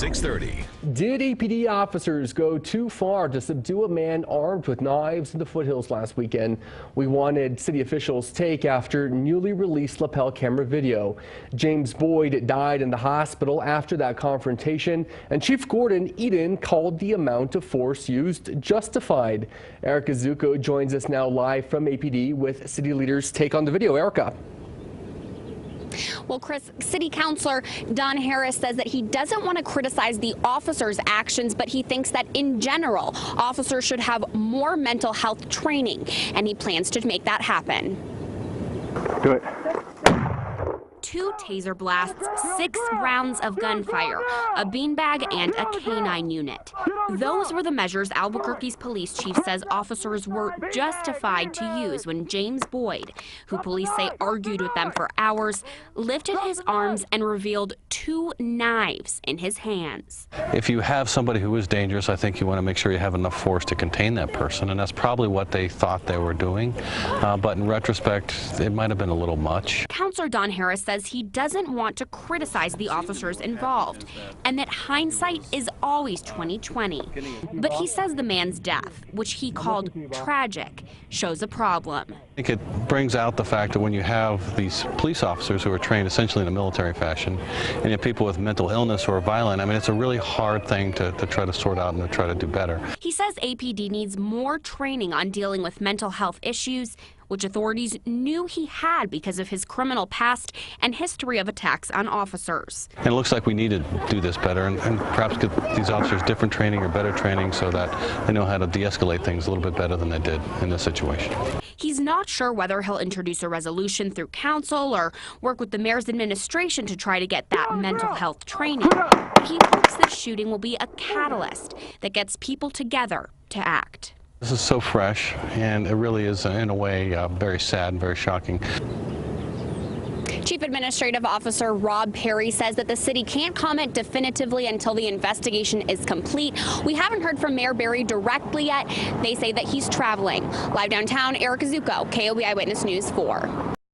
6:30. Did APD officers go too far to subdue a man armed with knives in the foothills last weekend? We wanted city officials' take after newly released lapel camera video. James Boyd died in the hospital after that confrontation, and Chief Gordon Eden called the amount of force used justified. Erica Zuko joins us now live from APD with city leaders' take on the video. Erica. Well, Chris, City Councilor Don Harris says that he doesn't want to criticize the officers' actions, but he thinks that in general, officers should have more mental health training, and he plans to make that happen. Do it. 2 taser blasts, 6 rounds of gunfire, a beanbag, and a canine unit. Those were the measures Albuquerque's police chief says officers were justified to use when James Boyd, who police say argued with them for hours, lifted his arms and revealed 2 knives in his hands. If you have somebody who is dangerous, I think you want to make sure you have enough force to contain that person, and that's probably what they thought they were doing. But in retrospect, it might have been a little much. Councilor Don Harris says he doesn't want to criticize the officers involved and that hindsight is always 20/20. But he says the man's death, which he called tragic, shows a problem. I think it brings out the fact that when you have these police officers who are trained essentially in a military fashion, and you have people with mental illness who are violent, I mean, it's a really hard thing to try to sort out and to try to do better. He says APD needs more training on dealing with mental health issues, which authorities knew he had because of his criminal past and history of attacks on officers. And it looks like we need to do this better and perhaps give these officers different training or better training so that they know how to de-escalate things a little bit better than they did in this situation. He's not sure whether he'll introduce a resolution through council or work with the mayor's administration to try to get that mental health training. He hopes this shooting will be a catalyst that gets people together to act. This is so fresh, and it really is, in a way, very sad and very shocking. Chief Administrative Officer Rob Perry says that the city can't comment definitively until the investigation is complete. We haven't heard from Mayor Barry directly yet. They say that he's traveling. Live downtown, Erica Zuko, KOB Eyewitness News 4.